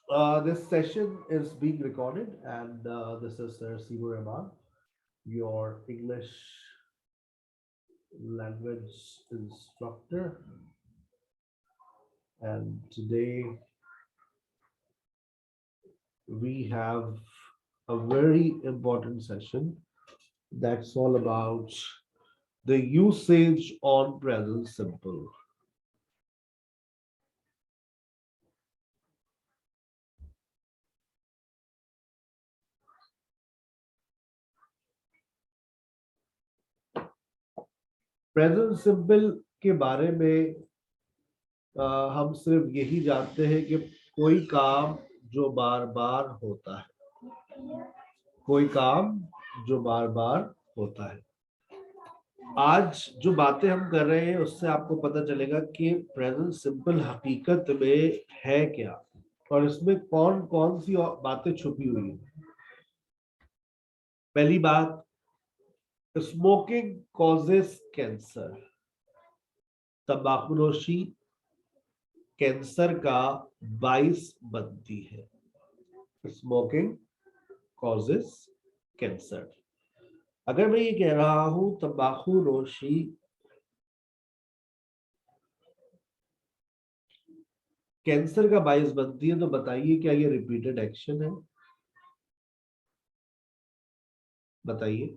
This session is being recorded, and this is Sir Sibu Rahman, your English language instructor. And today we have a very important session that's all about the usage on present simple. Present simple के बारे में हम सिर्फ यही जानते हैं कि कोई काम जो बार बार होता है, कोई काम जो बार बार होता है। आज जो बातें हम कर रहे हैं उससे आपको पता चलेगा कि प्रेजेंट सिंपल हकीकत में है क्या और इसमें कौन कौन सी बातें छुपी हुई है। पहली बात, स्मोकिंग कॉजेस कैंसर। तंबाकूनोशी कैंसर का बाइस बनती है। Smoking causes cancer. अगर मैं ये कह रहा हूं तंबाकू नोशी कैंसर का बायस बनती है, तो बताइए क्या ये रिपीटेड एक्शन है? बताइए।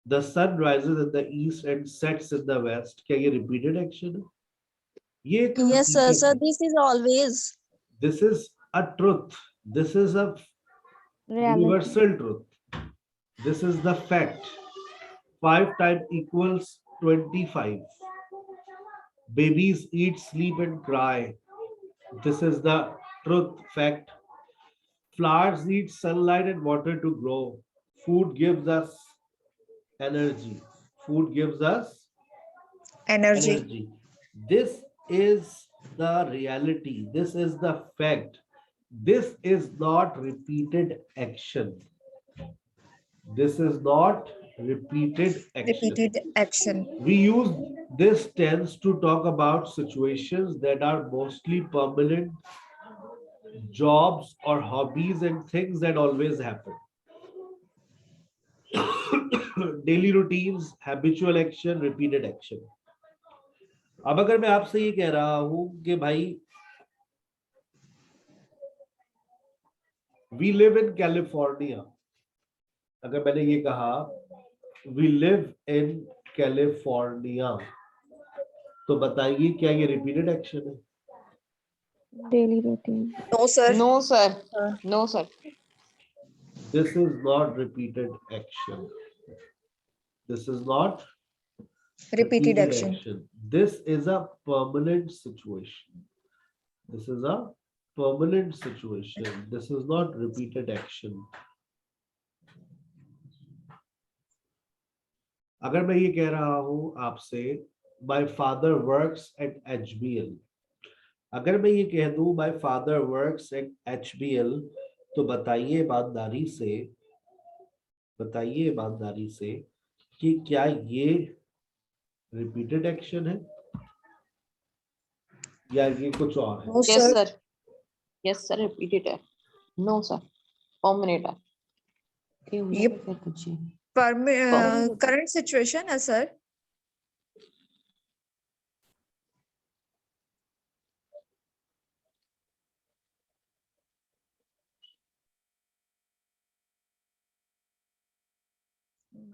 The sun rises in the east and sets in the west, क्या ये रिपीटेड एक्शन है? ये एक Yes, sir. हकीकत Sir, है। this is always this is a truth, this is a reality. Universal truth, this is the fact. 5 time equals 25। Babies eat, sleep, and cry. This is the truth fact. Flowers need sunlight and water to grow. Food gives us energy. Food gives us Energy. energy. This is the reality. This is the fact. This is not repeated action. This is not repeated action. Repeated action. We use this tense to talk about situations that are mostly permanent, jobs or hobbies and things that always happen. Daily routines, habitual action, repeated action. अब अगर मैं आपसे ये कह रहा हूं कि भाई वी लिव इन कैलिफोर्निया, अगर मैंने ये कहा वी लिव इन कैलिफोर्निया, तो बताइए क्या ये रिपीटेड एक्शन है? Daily routine. No, sir. No, sir. No, sir. This is not repeated action. This is not Repeated action. This is a permanent situation. This is a permanent situation. This is not repeated action. अगर मैं ये कह रहा हूं आपसे my father works at HBL, अगर मैं ये कह दूं my father works at HBL, तो बताइए ईमानदारी से कि क्या ये रिपीटेड एक्शन है या ये कुछ और है? No, Yes, sir. sir. Yes, sir. Repeat it. No, sir. Permanent. ये current situation है, sir.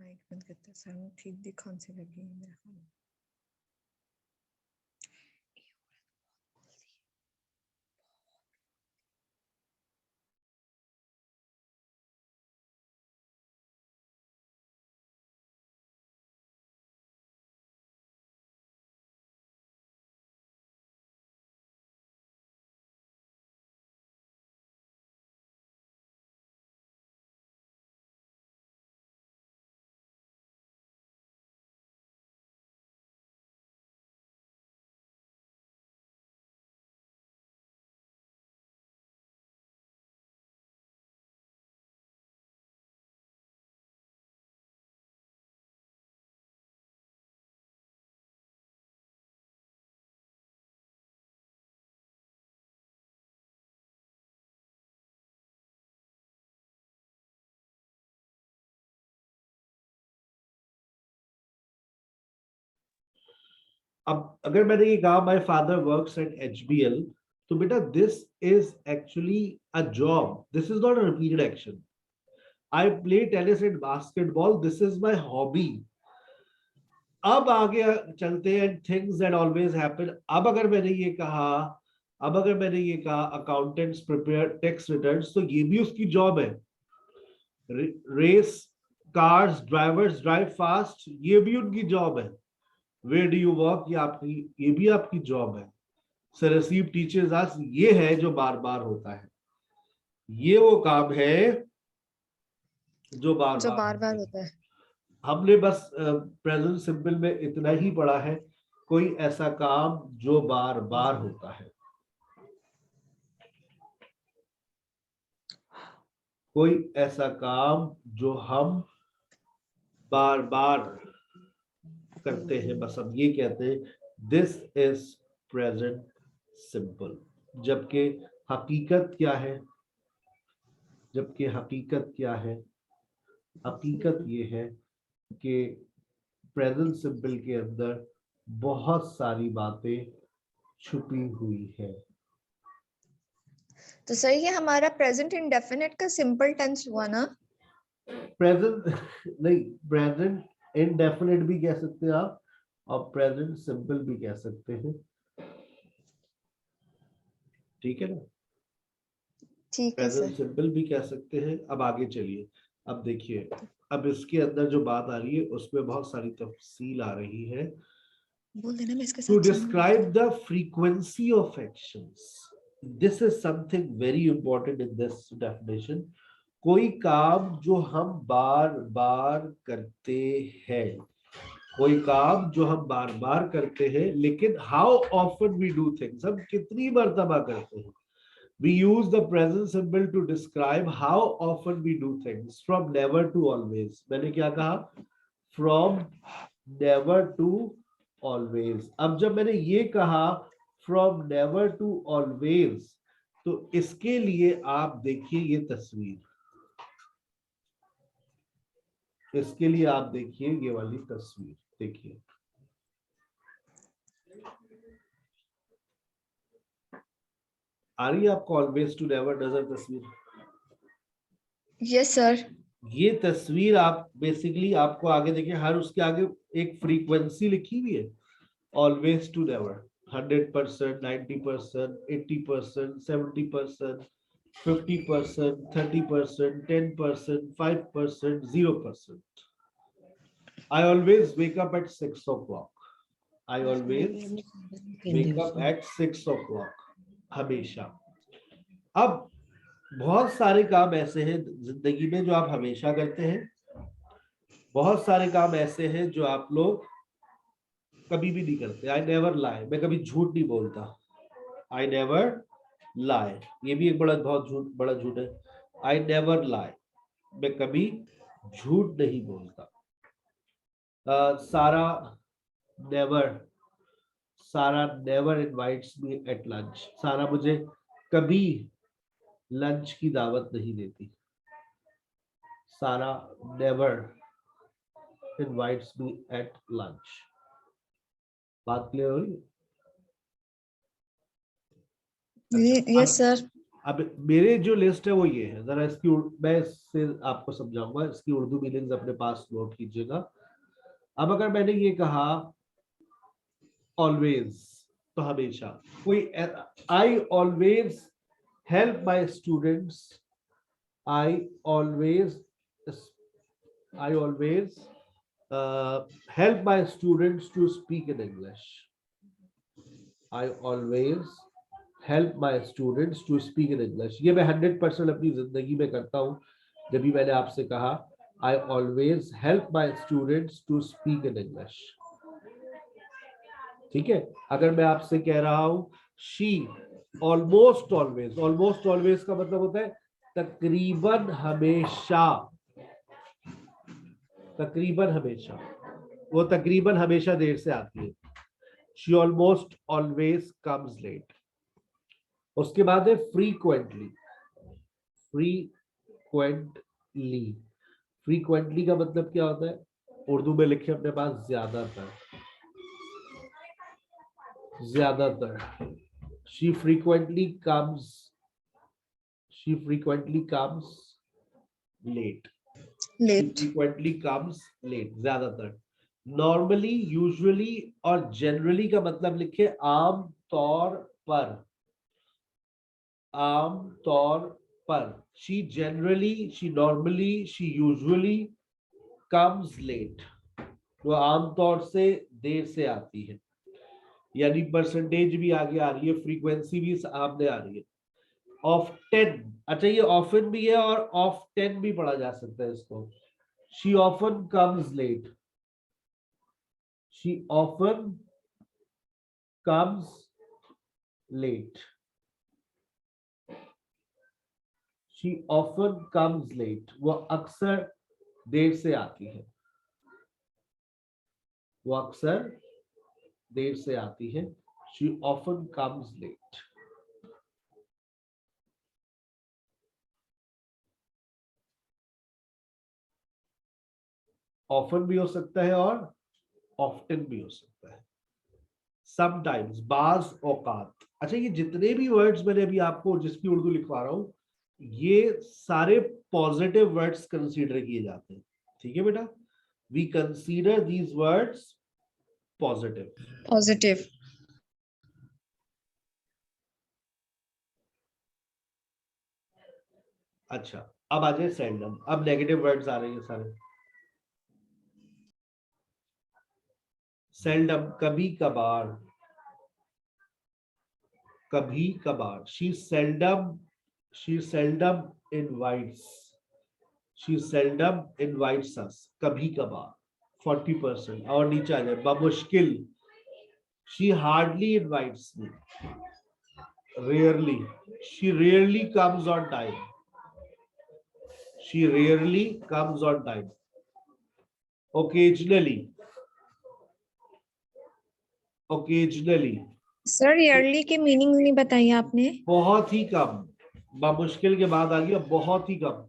माइक बंद करते सर, ठीक दी खांसी लगी है मेरे ख्याल में। अब अगर मैंने ये कहा my father works at HBL, तो बेटा this is actually a job, this is not a repeated action. I play tennis and basketball, this is my hobby. अब आगे चलते हैं, थिंग्स दैट ऑलवेज हैपन. अब अगर मैंने ये कहा अकाउंटेंट्स प्रिपेयर टैक्स रिटर्न्स, तो ये भी उसकी जॉब है. Race cars drivers drive fast, ये भी उनकी जॉब है. वेयर डू यू वर्क, ये भी आपकी जॉब है. सो रिसीव टीचर्स अस, ये है जो बार बार होता है. ये वो काम है जो बार बार होता है. हमने बस प्रेजेंट सिंपल में इतना ही पढ़ा है, कोई ऐसा काम जो बार बार होता है. कोई ऐसा काम जो हम बार बार करते हैं, बस हम ये कहते हैं दिस इज प्रेजेंट सिंपल. जबकि हकीकत क्या है? हकीकत ये है कि प्रेजेंट सिंपल के अंदर बहुत सारी बातें छुपी हुई है. तो सर ये हमारा प्रेजेंट इंडेफिनिट का सिंपल टेंस हुआ ना? प्रेजेंट नहीं, प्रेजेंट इंडेफिनिट भी कह सकते हैं आप, और प्रेजेंट सिंपल भी कह सकते हैं. ठीक है ना? ठीक है प्रेजेंट सर. सिंपल भी कह सकते हैं. अब आगे चलिए, अब देखिए, अब इसके अंदर जो बात आ रही है उसमें बहुत सारी तफसील आ रही है. बोल देना मैं इसके To साथ describe the frequency of actions, this is something very important in this definition. कोई काम जो हम बार बार करते हैं, लेकिन how often we do things, हम कितनी मर्तबा करते हैं. We use the present symbol to describe how often we do things, from never to always. मैंने क्या कहा? From never to always. अब जब मैंने ये कहा from never to always, तो इसके लिए आप देखिए ये तस्वीर, इसके लिए आप देखिए ये वाली तस्वीर. देखिए आ रही है आपको ऑलवेज टू नेवर नजर तस्वीर? Yes sir. ये तस्वीर आप बेसिकली आपको आगे देखिए, हर उसके आगे एक फ्रीक्वेंसी लिखी हुई है. Always to never 100%, 90%, 80%, 70%, 50%, 30%, 10%, 5%, 0%. I always wake up at 6 o'clock. I always wake up at 6 o'clock. हमेशा. अब बहुत सारे काम ऐसे हैं जिंदगी में जो आप हमेशा करते हैं, बहुत सारे काम ऐसे हैं जो आप लोग कभी भी नहीं करते. आई नेवर लाई, मैं कभी झूठ नहीं बोलता. आई नेवर लाई, ये भी एक बड़ा झूठ है. आई नेवर लाई, मैं कभी झूठ नहीं बोलता. सारा never invites me at lunch. सारा मुझे कभी लंच की दावत नहीं देती. सारा never invites me at lunch. बात क्लियर हो रही है? Yes sir. अब मेरे जो लिस्ट है वो ये है, जरा इसकी मैं इससे आपको समझाऊंगा. इसकी उर्दू मीनिंग्स अपने पास नोट कीजिएगा. अब अगर मैंने ये कहा ऑलवेज, तो हमेशा. कोई I always help my students, I always help my students to speak in English. I always help my students to speak in English. ये मैं 100% अपनी जिंदगी में करता हूँ. जब भी मैंने आपसे कहा I always help my students to speak in English. ठीक है. अगर मैं आपसे कह रहा हूँ she almost always का मतलब होता है तकरीबन हमेशा. वो तकरीबन हमेशा देर से आती है. She almost always comes late. उसके बाद है frequently. frequently का मतलब क्या होता है? उर्दू में लिखे अपने पास ज्यादातर. ज्यादातर। she frequently comes late. She Late. frequently comes late, ज्यादातर। नॉर्मली, यूजुअली और जनरली का मतलब लिखे आम तौर पर। आम तौर पर। she generally, she normally, she usually comes late। वो आमतौर से देर से आती है। यानी परसेंटेज भी आगे आ रही है, फ्रीक्वेंसी भी सामने आ रही है। often, अच्छा ये often भी है और often भी पढ़ा जा सकता है इसको। she often comes late। she often comes late। she often comes late। वो अक्सर देर से आती है। वो अक्सर देर से आती है। she often comes late। often भी हो सकता है और often भी हो सकता है। समटाइम्स, बाज औकात। अच्छा ये जितने भी वर्ड्स मैंने अभी आपको जिसकी उर्दू लिखवा रहा हूं, ये सारे पॉजिटिव वर्ड्स कंसीडर किए जाते हैं। ठीक है बेटा, we consider these words positive. Positive. अच्छा, अब आ जाए सेल्डम। अब नेगेटिव वर्ड्स आ रहे हैं सारे। सेल्डम, कभी कभार। कभी कभार। she seldom invites। she seldom invites us। कभी कभार 40%। और नीचे आ जाए बमुश्किल। she hardly invites me। rarely, she rarely comes on time। she rarely comes on time। occasionally, occasionally, Sir, yearly के meaning नहीं बताई आपने। बहुत ही कम। बमुश्किल के बाद आ गया बहुत ही कम।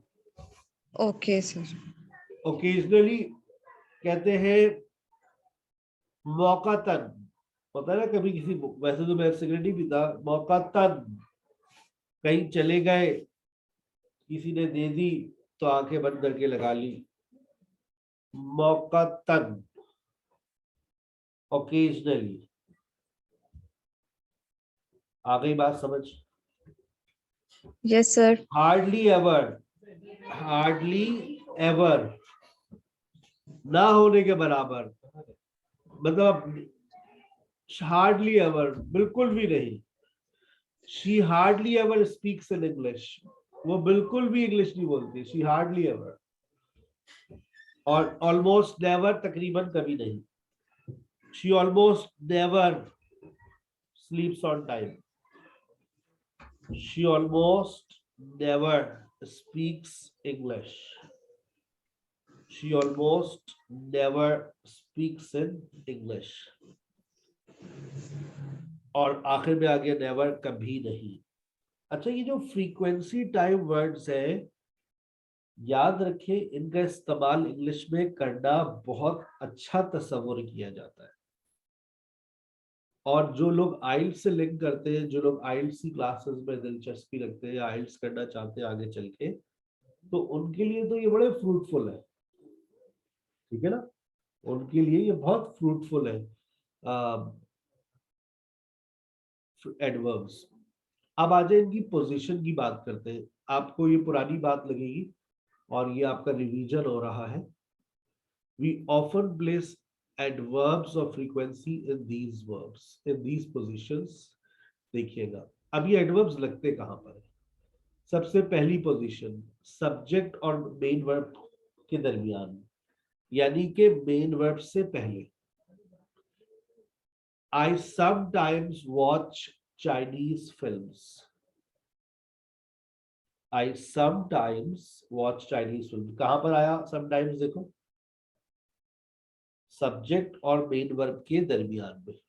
Okay, sir. occasionally कहते हैं मौकातन। पता है ना, कभी किसी, वैसे तो मैं सिगरेट नहीं पीता, मौकातन कहीं चले गए, किसी ने दे दी तो आंखें बंद करके लगा ली। मौकातन, ओकेजनली। आ गई बात समझ? Yes, sir. Hardly ever. Hardly ever, ना होने के बराबर। मतलब हार्डली एवर, बिल्कुल भी नहीं। She hardly ever speaks in English. वो बिल्कुल भी इंग्लिश नहीं बोलती। She hardly ever. और ऑलमोस्ट नेवर, तकरीबन कभी नहीं। She almost never स्लीप्स on time. She almost never speaks English. She almost never speaks in English. और आखिर में आ गया नेवर, कभी नहीं। अच्छा, ये जो फ्रीक्वेंसी टाइप वर्ड्स है, याद रखें इनका इस्तेमाल इंग्लिश में करना बहुत अच्छा तस्वुर किया जाता है। और जो लोग आइल्स से लिंक करते हैं, जो लोग आइल्स की क्लासेस में दिलचस्पी रखते हैं, आइल्स करना चाहते हैं आगे चल के, तो उनके लिए तो ये बड़े फ्रूटफुल है। ठीक है ना, उनके लिए ये बहुत फ्रूटफुल है एडवर्ब्स। अब आ जाए इनकी पोजीशन की बात करते हैं। आपको ये पुरानी बात लगेगी और ये आपका रिवीजन हो रहा है। We often place adverbs of frequency in these verbs, in these positions। देखिएगा अब ये एडवर्ब्स लगते कहां पर है। सबसे पहली पोजीशन सब्जेक्ट और मेन वर्ब के दरमियान, यानी कि मेन वर्ब से पहले। I sometimes watch Chinese films। I sometimes watch Chinese films। कहां पर आया sometimes? देखो, सब्जेक्ट और मेन वर्ब के दरमियान में।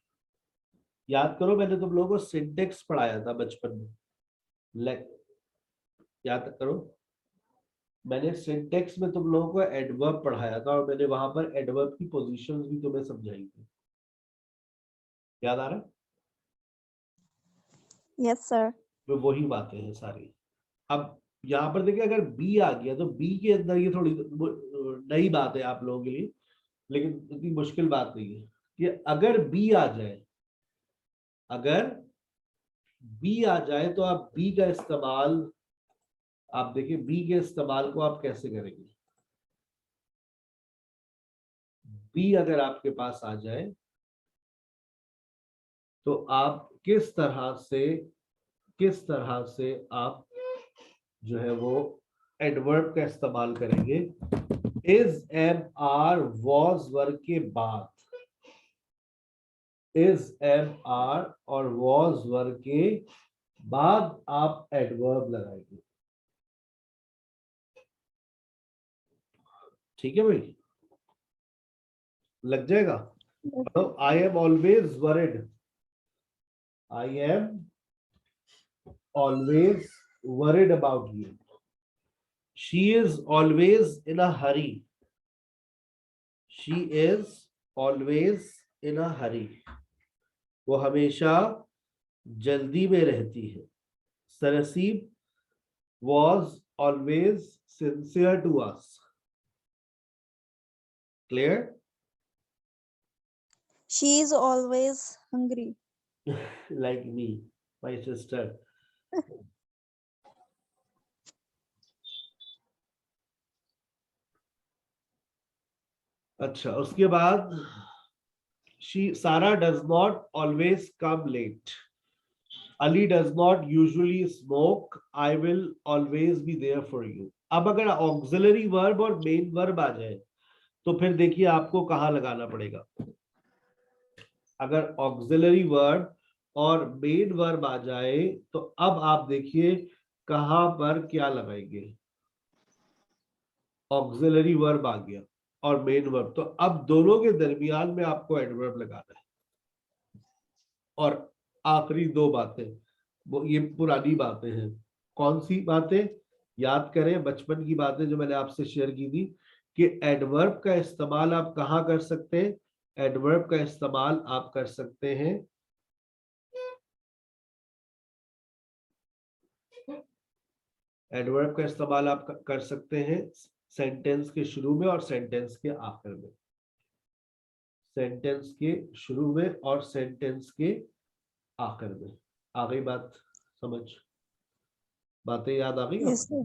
याद करो, मैंने तुम लोगों को सिंटेक्स पढ़ाया था बचपन में। याद करो, मैंने सिंटेक्स में तुम लोगों को एडवर्ब पढ़ाया था और मैंने वहां पर एडवर्ब की पोजीशंस भी तुम्हें समझाई थी। याद आ रहा है? Yes, sir. तो वही बातें हैं सारी। अब यहाँ पर देखिए, अगर बी आ गया तो बी के अंदर ये थोड़ी नई बात है आप लोगों के लिए, लेकिन इतनी मुश्किल बात नहीं है कि अगर बी आ जाए, अगर बी आ जाए तो आप बी का इस्तेमाल, आप देखिए बी के इस्तेमाल को आप कैसे करेंगे। बी अगर आपके पास आ जाए तो आप किस तरह से आप जो है वो एडवर्ब का इस्तेमाल करेंगे। इज एम आर वॉज वर्ग के बाद, इज एम आर और वॉज वर्ग के बाद आप एडवर्ब लगाएंगे। ठीक है भाई, लग जाएगा। तो I am always worried, I am always worried about you. She is always in a hurry, she is always in a hurry, वो हमेशा जल्दी में रहती है। सरसीब was always sincere to us. Clear? She is always hungry. Like me, my sister. अच्छा, उसके बाद Sarah does not always come late. Ali does not usually smoke. I will always be there for you. अब अगर auxiliary verb और main verb आ जाए तो फिर देखिए आपको कहाँ लगाना पड़ेगा। अगर auxiliary verb और main verb आ जाए तो अब आप देखिए कहाँ पर क्या लगाएंगे। auxiliary verb आ गया और main verb, तो अब दोनों के दरमियान में आपको एडवर्ब लगाना है। और आखिरी दो बातें, वो ये पुरानी बातें हैं। कौन सी बातें? याद करें बचपन की बातें जो मैंने आपसे शेयर की थी कि एडवर्ब का इस्तेमाल आप कहाँ कर सकते हैं। एडवर्ब का इस्तेमाल आप कर सकते हैं एडवर्ब का इस्तेमाल आप कर सकते हैं सेंटेंस के शुरू में और सेंटेंस के आखिर में। सेंटेंस के शुरू में और सेंटेंस के आखिर में। आ गई बात समझ? बातें याद आ गई? Yes, sir.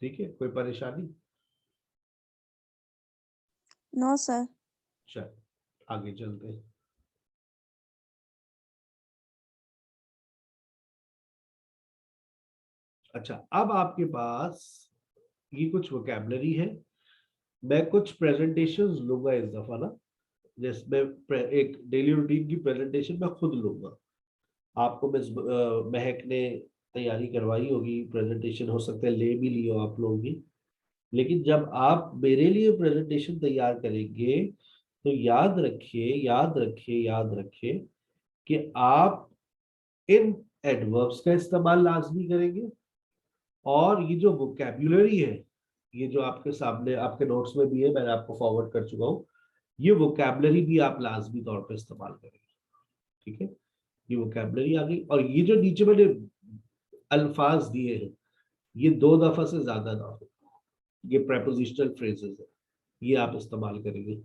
ठीक है, कोई परेशानी? No, sir. चल आगे चलते हैं। अच्छा, अब आपके पास ये कुछ वोकैबुलरी है। मैं कुछ प्रेजेंटेशंस लूंगा इस दफा ना, जिसमें एक डेली रूटीन की प्रेजेंटेशन मैं खुद लूंगा। आपको मिस महक ने तैयारी करवाई होगी, प्रेजेंटेशन हो सकता है ले भी ली हो आप लोग भी, लेकिन जब आप मेरे लिए प्रेजेंटेशन तैयार करेंगे तो याद रखिए, याद रखिए, याद रखिए कि आप इन एडवर्ब्स का इस्तेमाल लाजमी करेंगे और ये जो वोकैबुलरी है, ये जो आपके सामने आपके नोट्स में भी है, मैंने आपको फॉरवर्ड कर चुका हूँ, ये वोकैबुलरी भी आप लाजमी तौर पे इस्तेमाल करेंगे। ठीक है, ये वोकैबुलरी आ गई। और ये जो नीचे मैंने अल्फाज दिए हैं ये 2 दफा से ज्यादा ना हो, ये प्रेपोजिशनल फ्रेजेस है, ये आप इस्तेमाल करेंगे।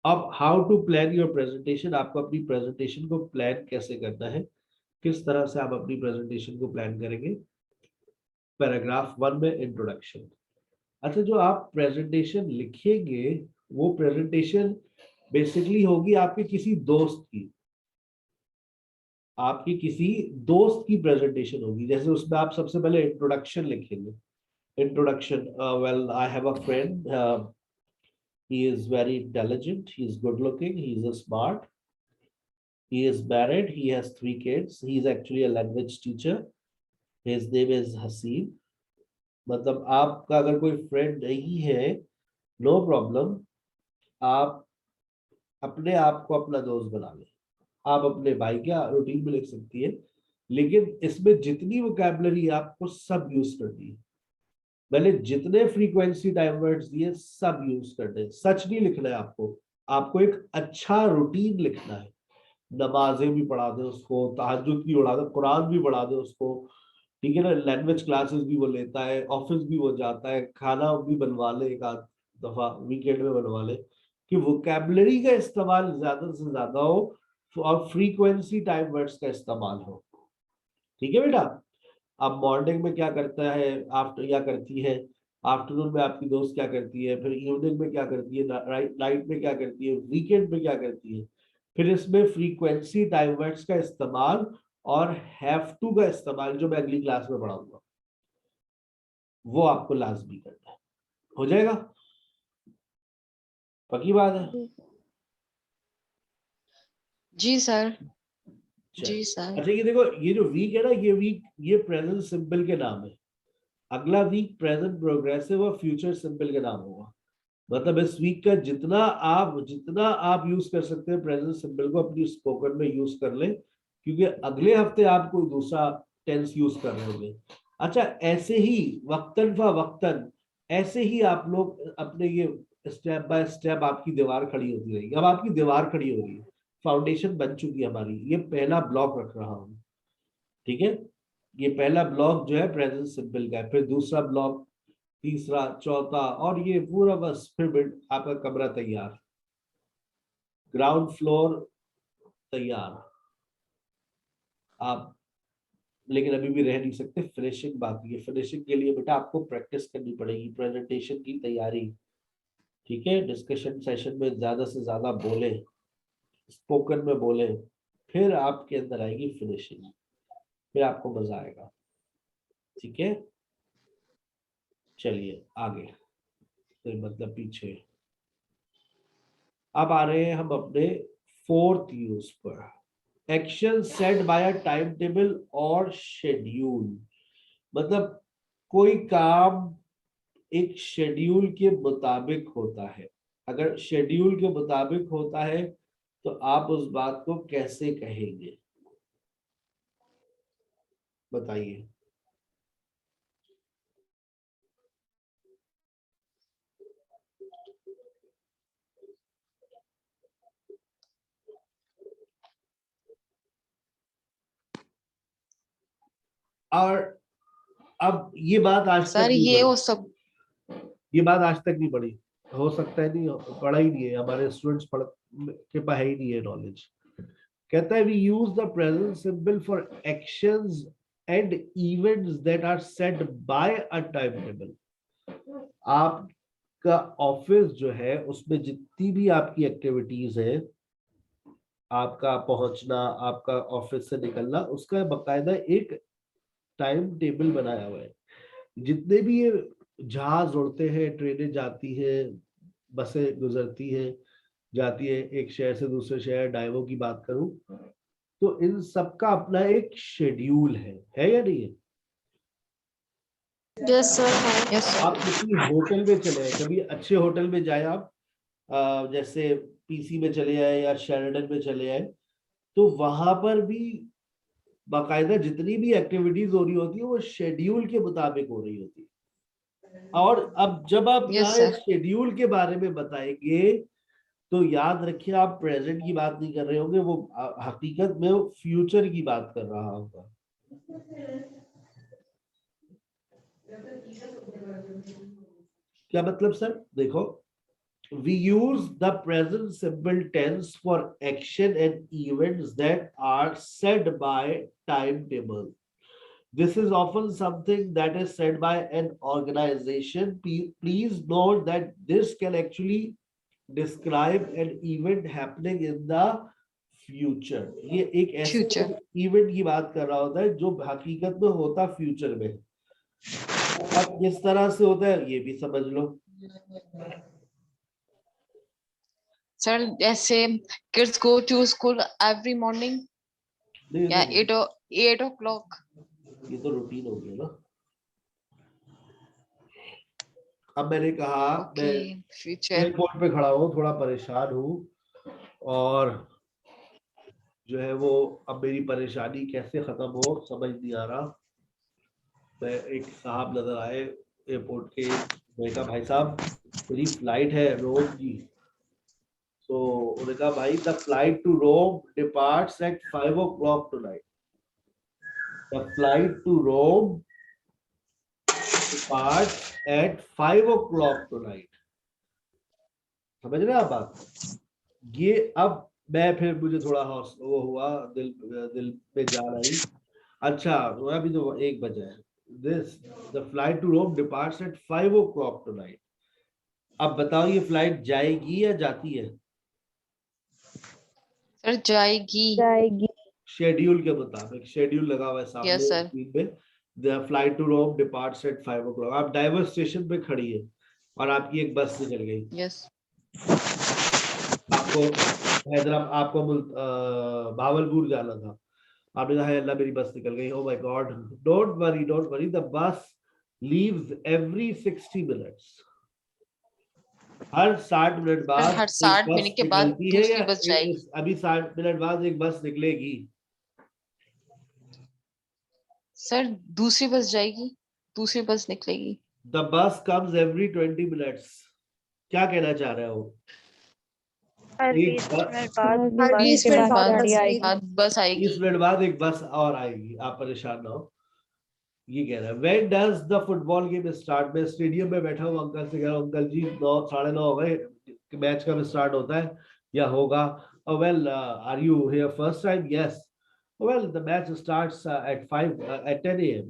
अब how to plan your presentation, आपको अपनी प्रेजेंटेशन को प्लान कैसे करना है, किस तरह से आप अपनी प्रेजेंटेशन को प्लान करेंगे। पैराग्राफ 1 में इंट्रोडक्शन। अच्छा, जो आप प्रेजेंटेशन लिखेंगे वो प्रेजेंटेशन बेसिकली होगी आपके किसी दोस्त की, आपकी किसी दोस्त की प्रेजेंटेशन होगी। जैसे उसमें आप सबसे पहले इंट्रोडक्शन लिखेंगे। Introduction, well I have a friend, he is very intelligent, he is good looking, he is a smart, he is married, he has 3 kids, he is actually a language teacher, his name is Haseeb। मतलब आपका अगर कोई friend नहीं है, no problem, आप अपने आप को अपना दोस्त बना लें। आप अपने भाई का रूटीन में लिख सकती है, लेकिन इसमें जितनी वोकैबुलरी आपको सब यूज करनी है। मैंने जितने फ्रीक्वेंसी टाइम वर्ड्स दिए सब यूज करने, सच नहीं लिखना है आपको, आपको एक अच्छा रूटीन लिखना है। नमाजें भी पढ़ा दे उसको, तहज्जुद भी उड़ा दे, कुरान भी पढ़ा दे उसको, ठीक है ना, लैंग्वेज क्लासेस भी वो लेता है, ऑफिस भी वो जाता है, खाना भी बनवा ले एक आध दफा वीकेंड में बनवा ले, कि वोकैबुलरी का इस्तेमाल ज्यादा से ज्यादा हो और फ्रीक्वेंसी टाइप वर्ड्स का इस्तेमाल हो। ठीक है बेटा। अब मॉर्निंग में क्या करता है, आफ्टर क्या करती है, आफ्टरनून में आपकी दोस्त क्या करती है, फिर इवनिंग में क्या करती है, नाइट में क्या करती है, वीकेंड में क्या करती है, फिर इसमें फ्रीक्वेंसी टाइप वर्ड्स का इस्तेमाल और हैव टू का इस्तेमाल जो मैं अगली क्लास में पढ़ाऊंगा वो आपको लाजमी करना है। हो जाएगा? पक्की बात है? जी सर। चल। जी सर। अच्छा ये देखो, ये जो वीक है ना, ये वीक ये प्रेजेंट सिंपल के नाम है। अगला वीक प्रेजेंट प्रोग्रेसिव और फ्यूचर सिंपल के नाम होगा। मतलब इस वीक का जितना आप यूज कर सकते हैं प्रेजेंट सिंपल को अपनी स्पोकन में यूज कर लें, क्योंकि अगले हफ्ते आप कोई दूसरा टेंस यूज कर रहे होंगे। अच्छा ऐसे ही वक्तन फ वक्तन ऐसे ही आप लोग अपने ये स्टेप बाय स्टेप आपकी दीवार खड़ी होती रहेगी। अब आपकी दीवार खड़ी हो रही है, फाउंडेशन बन चुकी है हमारी, ये पहला ब्लॉक रख रहा हूं, ठीक है। ये पहला ब्लॉक जो है प्रेजेंट सिंपल का है, फिर दूसरा ब्लॉक, तीसरा, चौथा, और ये पूरा बस फिर आपका कमरा तैयार, ग्राउंड फ्लोर तैयार। आप लेकिन अभी भी रह नहीं सकते, फिनिशिंग बाकी है। फिनिशिंग के लिए बेटा आपको प्रैक्टिस करनी पड़ेगी, प्रेजेंटेशन की तैयारी, ठीक है। डिस्कशन सेशन में ज्यादा से ज्यादा बोले, स्पोकन में बोले, फिर आपके अंदर आएगी फिनिशिंग, फिर आपको मजा आएगा, ठीक है। चलिए आगे, फिर मतलब पीछे। अब आ रहे हैं हम अपने फोर्थ यूज पर, action set by a time table और शेड्यूल। मतलब कोई काम एक शेड्यूल के मुताबिक होता है। अगर शेड्यूल के मुताबिक होता है तो आप उस बात को कैसे कहेंगे, बताइए। और अब ये बात आज तक सर नहीं ये पढ़ी, वो सब ये बात आज तक नहीं पढ़ी, हो सकता है नहीं पढ़ा ही नहीं है, हमारे स्टूडेंट्स पढ़ के पास है ही नहीं है नॉलेज। कहता है we use the present simple for actions and events that are set by a time table. आपका ऑफिस जो है उसमें जितनी भी आपकी एक्टिविटीज है, आपका पहुंचना, आपका ऑफिस से निकलना, उसका बकायदा एक टाइम टेबल बनाया हुआ है। जितने भी ये जहाज उड़ते हैं, ट्रेनें जाती है, बसें गुजरती है, जाती है एक शहर से दूसरे शहर, डाइवो की बात करूं तो इन सबका अपना एक शेड्यूल है या नहीं है? Yes sir. Yes sir. आप किसी होटल में चले आए, कभी अच्छे होटल में जाए आप, जैसे पीसी में चले आए या शेरडन में चले आए, तो वहां पर भी बाकायदा जितनी भी एक्टिविटीज हो रही होती है वो शेड्यूल के मुताबिक हो रही होती है। और अब जब आप यस यहाँ सर। शेड्यूल के बारे में बताएंगे तो याद रखिए आप प्रेजेंट की बात नहीं कर रहे होंगे, वो हकीकत में वो फ्यूचर की बात कर रहा होगा। क्या मतलब सर? देखो, we use the present simple tense for action and events that are set by timetable. This is often something that is said by an organization. Please note that this can actually describe an event happening in the future. ये एक ऐसे future. Event की बात कर रहा होता है जो हकीकत में होता फ्यूचर में। अब किस तरह से होता है ये भी समझ लो। सर जैसे kids go to school every morning या 8 o'clock। ये तो रूटीन हो गया ना। अब मैंने कहा मैं ओके फ्यूचर। एयरपोर्ट पे खड़ा हूँ, थोड़ा परेशान हूँ, और जो है वो अब मेरी परेशानी कैसे खत्म हो समझ नहीं आ रहा। मैं एक साहब नजर आए एयरपोर्ट के, मैंने कहा भाई साहब मेरी फ्लाइट है रोज की तो उन्होंने कहा भाई the flight to Rome departs at 5 o'clock tonight. The flight to Rome departs at 5 o'clock tonight. समझ रहे हैं आप बात? ये अब मैं फिर मुझे थोड़ा वो हुआ, दिल पे जान आई। अच्छा अभी तो 1 बजा है। This the flight to Rome departs at 5 o'clock tonight. अब बताओ ये फ्लाइट जाएगी या जाती है? सर जाएगी। जाएगी। शेड्यूल के मुताबिक, शेड्यूल लगा हुआ है सामने Yes, sir. स्क्रीन पे। The flight to Rome departs at 5 o'clock. आप डाइवर स्टेशन पे खड़ी है और आपकी एक बस निकल गई। Yes. आपको हैदराबाद, आपको भावलपुर जाना था, आपने कहा अल्लाह मेरी बस निकल गई। Oh my God! Don't worry. The bus leaves every 60 minutes. Her 60 minute बाद हर 60 मिनट के बाद निकलती है दूसरी या बस जाएगी। अभी 60 मिनट बाद एक बस निकलेगी? सर दूसरी बस जाएगी, दूसरी बस निकलेगी। The bus comes every 20 minutes. क्या कहना चाह रहे हो? हर एक 20 बस- मिनट बाद हर 20 मिनट बाद गाड़ी बस आएगी। बाद बस आएगी। 20 मिनट बाद एक बस और आएगी, आप परेशान ना हो। ये कह रहा है when does the football game start? मैं स्टेडियम में बैठा हूँ, अंकल से कह रहा हूँ अंकल जी 9 साढ़े 9 हो गए, मैच कब स्टार्ट होता है या होगा? Well, are you here first time? Yes. Well, the match starts at 10 a.m.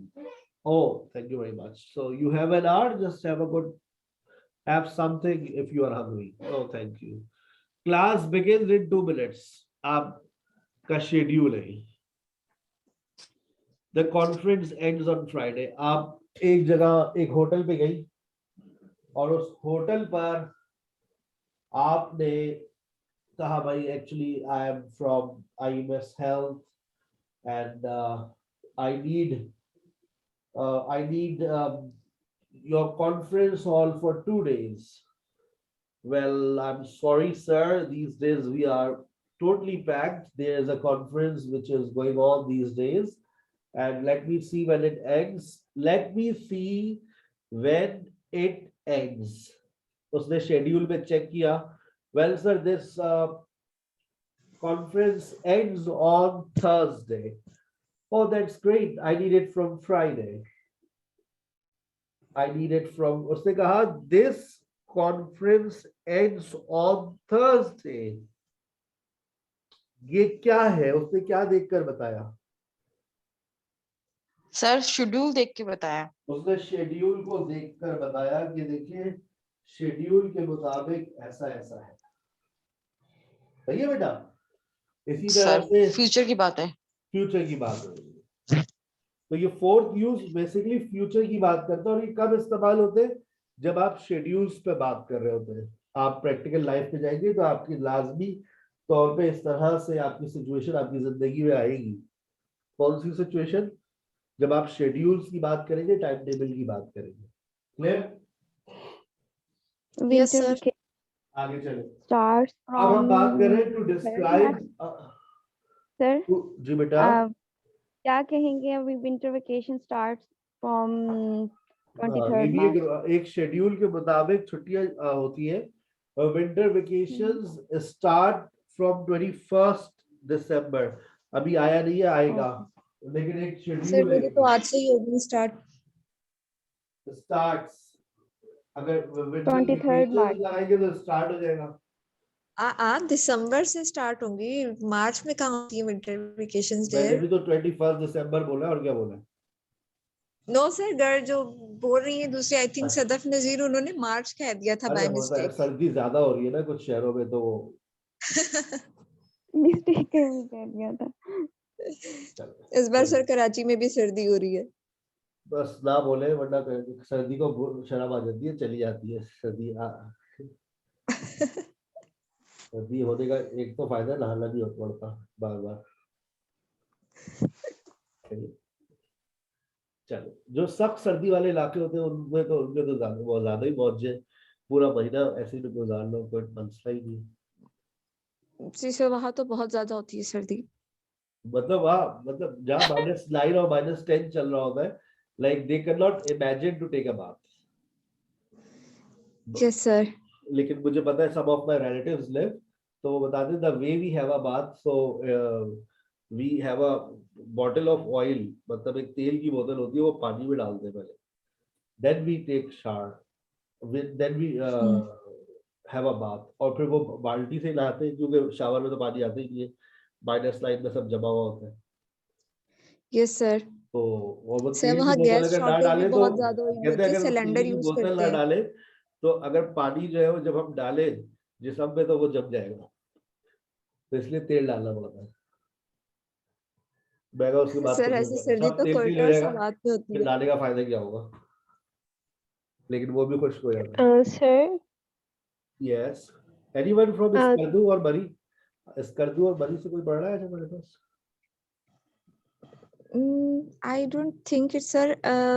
Oh, thank you very much. So you have an hour, just have something if you are hungry. Oh, thank you. Class begins in 2 minutes. आपका schedule है। The conference ends on Friday. आप एक जगह एक hotel पे गई और उस होटल पर आपने कहा भाई actually I am from IMS Health and I need your conference hall for 2 days. Well, I'm sorry, sir. These days we are totally packed. There's a conference which is going on these days. And let me see when it ends. Let me see when it ends. उसने schedule पे check किया. Well, sir, this conference ends on Thursday. Oh, that's great. I need it from Friday. I need it from, उसने कहा this conference ends on Thursday. ये क्या है? उसने क्या देखकर बताया? सर शेड्यूल देख के बताया। उसने शेड्यूल को देखकर बताया कि देखिए शेड्यूल के मुताबिक ऐसा ऐसा है। सही है बेटा? इसी तरह सर से फ्यूचर की बात है। फ्यूचर की बात हो रही है। तो ये फोर्थ यूज बेसिकली फ्यूचर की बात करता है और ये कब इस्तेमाल होते हैं? जब आप शेड्यूल्स पे बात कर रहे होते हैं। आप प्रैक्टिकल लाइफ पे जाएंगे तो आपकी लाजमी तौर पे इस तरह से आपकी सिचुएशन आपकी जिंदगी में आएगी। कौन सी सिचुएशन? जब आप शेड्यूल्स की बात करेंगे, टाइम टेबल की बात करेंगे। Clear? Yes, Winter sir. vacation आगे चले। starts अब हम बात कर रहे हैं टू from डिस्क्राइब। सर जी बेटा। क्या कहेंगे? अभी विंटर वेकेशन स्टार्ट्स फ्रॉम ये 23rd भी March. एक शेड्यूल के मुताबिक छुट्टियां होती है। Winter vacations start from 21st December। अभी आया नहीं है, आएगा, लेकिन एक सर शेड्यूल मेरी तो है। आज से ही होगी स्टार्ट। स्टार्ट्स अगर विंटर 23rd वेकेशंस March. आएंगे तो स्टार्ट हो जाएगा। दिसंबर से स्टार्ट होंगी, मार्च में कहाँ होती है विंटर वेकेशंस मैंने देयर? भी तो 21st December बोला और क्या बोला? नो सर, गर्ल जो बोल रही है दूसरी, आई थिंक सदफ नजीर, उन्होंने मार्च कह दिया था अरे बाय होता है, मिस्टेक। सर्दी ज्यादा हो रही है ना कुछ शहरों में, तो मिस्टेक कह दिया था। इस बार सर कराची में भी सर्दी हो रही है। बस ना बोले वरना सर्दी को शर्म आ जाती है, चली जाती है सर्दी। सर्दी होने का एक तो फायदा, नहाना नहीं होता पड़ता बार बार। चलो, जो सख्त सर्दी वाले इलाके होते हैं उनमें तो बहुत ज्यादा ही मौज है। पूरा महीना ऐसे ही गुजार लो, कोई मसला ही नहीं। जी सर, वहाँ तो बहुत ज्यादा होती है सर्दी। मतलब जहाँ -9 और -10 चल रहा होता है, like they cannot imagine to take a bath. Yes sir. लेकिन मुझे पता है some of my relatives live तो वो बताते the way we have a bath, so we have a bottle of oil, मतलब एक तेल की बोतल होती है, वो पानी में डालते हैं पहले, then we take shower, then we have a bath, और फिर वो बाल्टी से नहाते हैं क्योंकि शावर में तो पानी आता ही नहीं है, माइनस लाइन में सब जमा हुआ होता है। Yes sir. तो वो सर तेल की वहाँ बोतल गैस अगर ना शॉर्टेज भी डाले तो बहुत ज्यादा हुई कहते हैं होती है, अगर वो तेल सिलेंडर की यूज बोतल करते ना हैं। डाले तो अगर पानी जो है वो जब हम डाले जिसम में तो वो जम जाएगा, तो इसलिए तेल डालना पड़ता है। मैं कहा उसके बाद सर तो ऐसे अच्छा सर्दी तो तेल क्लीन कोयटा हो और जाएगा, सवात में होती फिर है। डालने का फायदा क्या होगा, लेकिन वो भी खुश हो जाता है। Sir, yes, anyone from uh, Skardu और मरी? स्कर्दू और मरी से कोई पढ़ रहा है हमारे पास? I don't think it sir.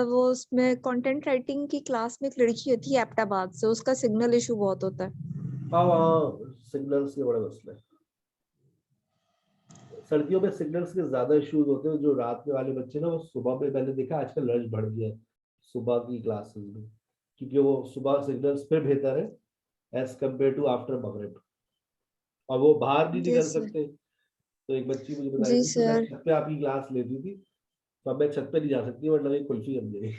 वो उसमें कंटेंट राइटिंग की क्लास में एक लड़की होती है एबटाबाद से, उसका सिग्नल इशू बहुत होता है। हाँ, सिग्नल्स के बड़े मसले, सर्दियों में सिग्नल्स के ज्यादा इश्यूज होते हैं। जो रात में वाले बच्चे ना, वो सुबह में मैंने देखा आजकल रश बढ़ गया है सुबह की क्लासेस में, क्योंकि वो सुबह सिग्नल्स पे बेहतर है एज कम्पेयर टू आफ्टर मगरिब, और वो बाहर भी नहीं कर यस सर। सकते। तो एक बच्ची मुझे बता रही जी थी कि मैं सर। छत पे आपकी क्लास लेती थी, तो अब मैं छत पे नहीं जा सकती वरना एक कुल्फी जम जाएगी।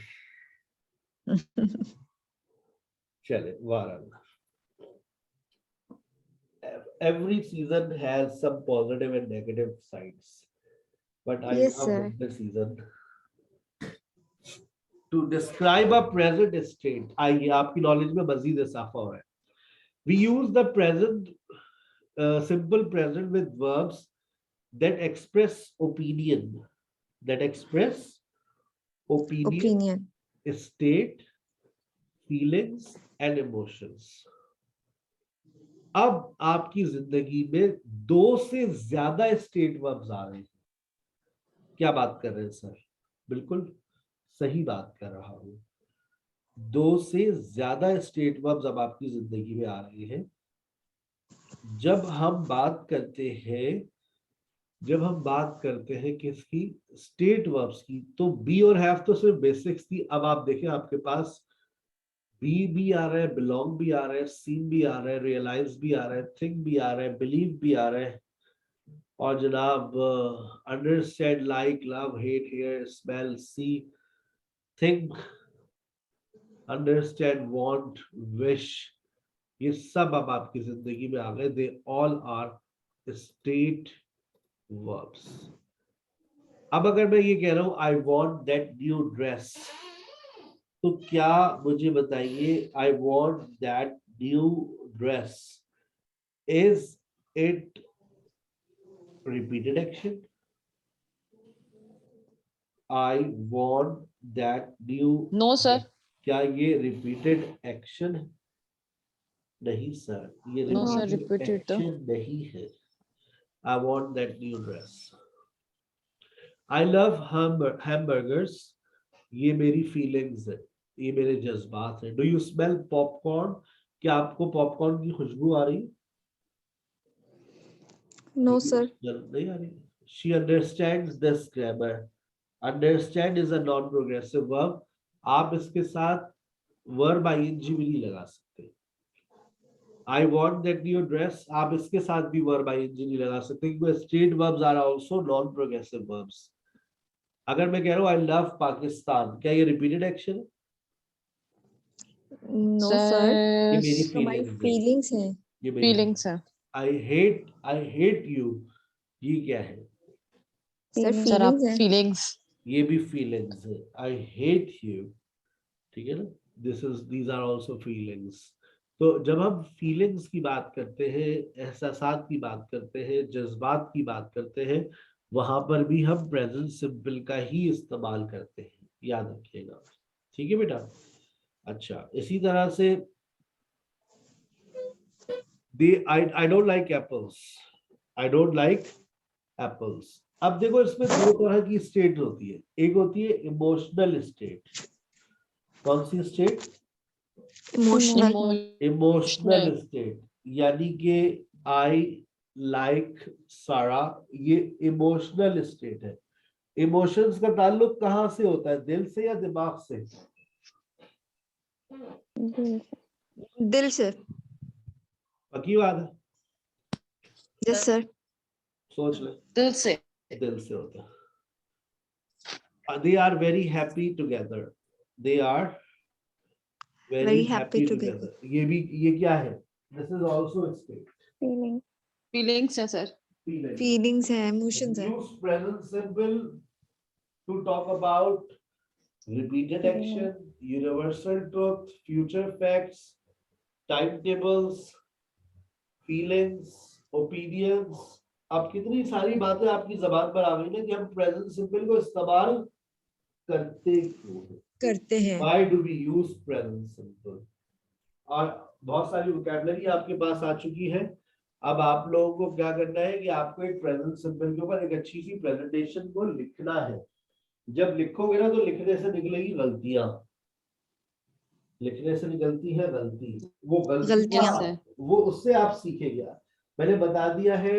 चले वाह, every season has some positive and negative sides, but I yes love sir. winter season. To describe a present state, आइए आपकी नॉलेज में मजीद इजाफा हो रहा है। We use the present simple present with verbs that express opinion, that express opinion, opinion. state, feelings and emotions. अब आपकी जिंदगी में 2 से ज्यादा स्टेट वर्ब्स आ रहे हैं। क्या बात कर रहे हैं सर? बिल्कुल सही बात कर रहा हूं, 2 से ज्यादा स्टेट वर्ब्स अब आपकी जिंदगी में आ रहे हैं। जब हम बात करते हैं किसकी? स्टेट वर्ब्स की, तो बी और हैव तो सिर्फ बेसिक्स थी। अब आप देखें आपके पास बी भी आ रहा है, बिलोंग भी आ रहा है, सीन भी आ रहा है, रियलाइज भी आ रहा है, थिंक भी आ रहा है, बिलीव भी आ रहा है, और जनाब understand, like, love, hate, hear, smell, see, think, understand, want, wish, ये सब अब आपकी जिंदगी में आ गए। They all are state verbs. अब अगर मैं ये कह रहा हूं I want that new dress, तो क्या मुझे बताइए, I want that new dress, is it repeated action? I want that new, No, sir. क्या ये रिपीटेड एक्शन है? नहीं सर, ये No, sir. Repeated Repeat it. Action नहीं है। आई want that new dress. I love hamburgers, ये मेरी feelings है, ये मेरे जज्बात है। डू यू स्मेल पॉपकॉर्न, क्या आपको पॉपकॉर्न की खुशबू आ रही? No sir. नहीं आ रही। She understands this grammar, understand is a non progressive verb, आप इसके साथ वर्ब आईएनजी भी नहीं लगा सकते। I want that new dress, आप इसके साथ भी वर्ब आईएनजी नहीं लगा सकते क्योंकि state verbs are also non progressive verbs. अगर मैं कह रहा हूं आई लव पाकिस्तान, क्या ये रिपीटेड एक्शन है? नो सर, ये Sir, मेरी तो माय फीलिंग्स है, फीलिंग्स हैं। ये मेरी feelings, sir. I hate you, ये क्या है? Sir feeling. Sir, फीलिंग्स आप हैं। feelings. ये भी फीलिंग्स है। आई हेट यू, ठीक है ना, दीज आर आल्सो फीलिंग्स। तो जब हम फीलिंग्स की बात करते हैं, एहसासात की बात करते हैं, जज्बात की बात करते हैं, वहां पर भी हम प्रेजेंट सिंपल का ही इस्तेमाल करते हैं, याद रखिएगा। ठीक है बेटा? अच्छा, इसी तरह से I don't like apples, I don't like apples। अब देखो इसमें 2 तरह की स्टेट होती है, एक होती है इमोशनल स्टेट। कौन सी स्टेट? इमोशनल। इमोशनल स्टेट, यानी कि आई लाइक सारा, ये इमोशनल स्टेट है। इमोशंस का ताल्लुक कहाँ से होता है, दिल से या दिमाग से? Yes. दिल से। पक्की बात है? Yes sir. सोच ले, दिल से। दिल से होता है। They are very happy together. They are very Very happy happy together. ये क्या है? This is also a state. feeling. Feelings है सर। Feeling. फीलिंग्स है, इमोशंस है। Use present simple to talk about repeated action, universal truth, future facts, timetables, feelings, opinions. अब कितनी सारी बातें आपकी जबान पर आ गई ना कि हम प्रेजेंट सिंपल को इस्तेमाल करते क्यों हैं? करते हैं। Why do we use present simple? और बहुत सारी वोकैबुलरी आपके पास आ चुकी है। अब आप लोगों को क्या करना है कि आपको एक प्रेजेंट सिंपल के ऊपर एक अच्छी सी प्रेजेंटेशन को लिखना है। जब लिखोगे ना तो लिखने से निकलेगी गलतियां, लिखने से निकलती है गलती। वो गलतियां। गलतियां वो उससे आप सीखेंगे। मैंने बता दिया है।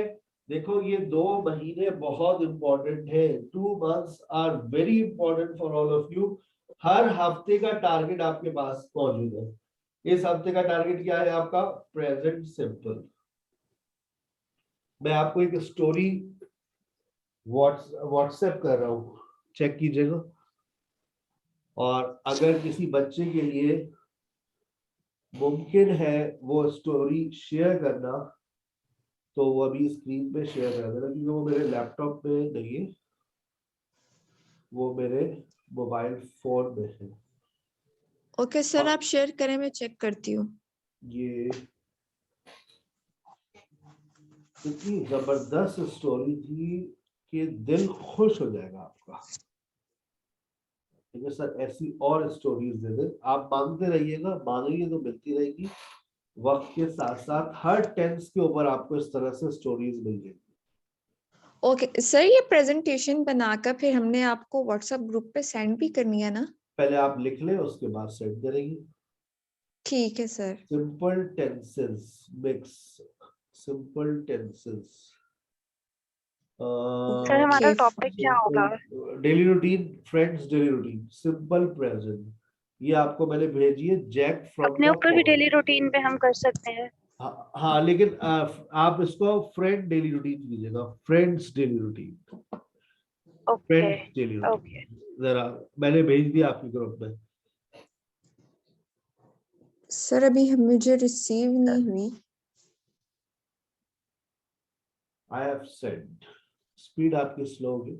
देखो ये 2 महीने बहुत इंपॉर्टेंट है। 2 months are very important for all of you. हर हफ्ते का टारगेट आपके पास मौजूद है। इस हफ्ते का टारगेट क्या है आपका? Present simple. मैं आपको एक स्टोरी व्हाट्सएप कर रहा हूँ, चेक कीजिएगा। और अगर किसी बच्चे के लिए मुमकिन है वो स्टोरी शेयर करना, तो वो अभी स्क्रीन पे शेयर कर देना, क्योंकि वो मेरे लैपटॉप पे नहीं है, वो मेरे मोबाइल फोन में है। ओके सर, आप शेयर करें, मैं चेक करती हूँ। ये इतनी जबरदस्त स्टोरी थी कि दिल खुश हो जाएगा आपका। ठीक है सर, ऐसी और स्टोरीज दे दे। आप मांगते रहिएगा, मांगेंगे तो मिलती रहेगी। वक्त के साथ साथ हर टेंस के ऊपर आपको इस तरह से स्टोरीज मिल जाएगी। ओके सर, ये प्रेजेंटेशन बनाकर फिर हमने आपको व्हाट्सएप ग्रुप पे सेंड भी करनी है ना? पहले आप लिख लें, उसके बाद सेंड करेंगे। ठीक है sir. Simple tenses mix, simple tenses. Sir हमारा टॉपिक क्या होगा? Daily routine, friends daily routine, simple present. ये आपको मैंने भेजी है जैक फ्रॉम अपने ऊपर भी डेली रूटीन पे हम कर सकते हैं। हाँ, लेकिन आप इसको फ्रेंड डेली रूटीन कीजिएगा। Friends daily routine, okay friends daily okay. Routine. जरा मैंने भेज दिया आपके ग्रुप में। सर अभी मुझे रिसीव नहीं हुई। I have send. स्पीड आपकी स्लो होगी,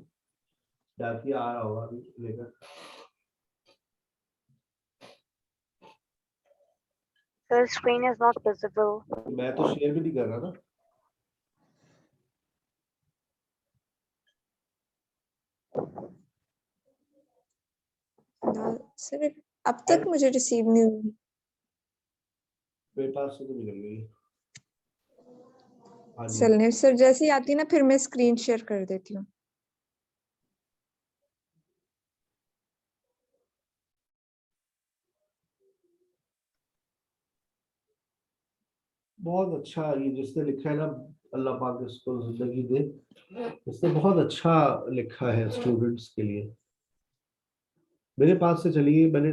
डाकिए आ रहा होगा अभी लेकर। Sir screen is not visible. मैं तो शेयर भी नहीं कर रहा ना। सर अब तक मुझे रिसीव नहीं हुई। मेरे पास से तो निकल गई। हाँ जी, चलने सर, जैसे ही आती है ना फिर मैं स्क्रीन शेयर कर देती हूँ। बहुत अच्छा। ये जिसने लिखा है ना, अल्लाह पाक इसको जिंदगी दे। इसने बहुत अच्छा लिखा है स्टूडेंट्स के लिए। मेरे पास से चलिए, मैंने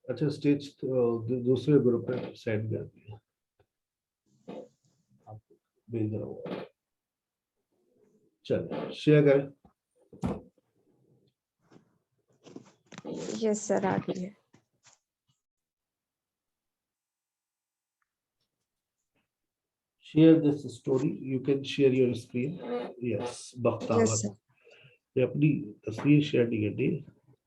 अच्छा स्टेज दूसरे ग्रुप में सेंड कर दिया, आपको भेज रहा हूँ। चलिए शेयर करें। यस सर, आ गई है। Share this story. You can share your screen. Yes, बख्ता यस सर। ये अपनी तस्वीर शेयर नहीं करनी।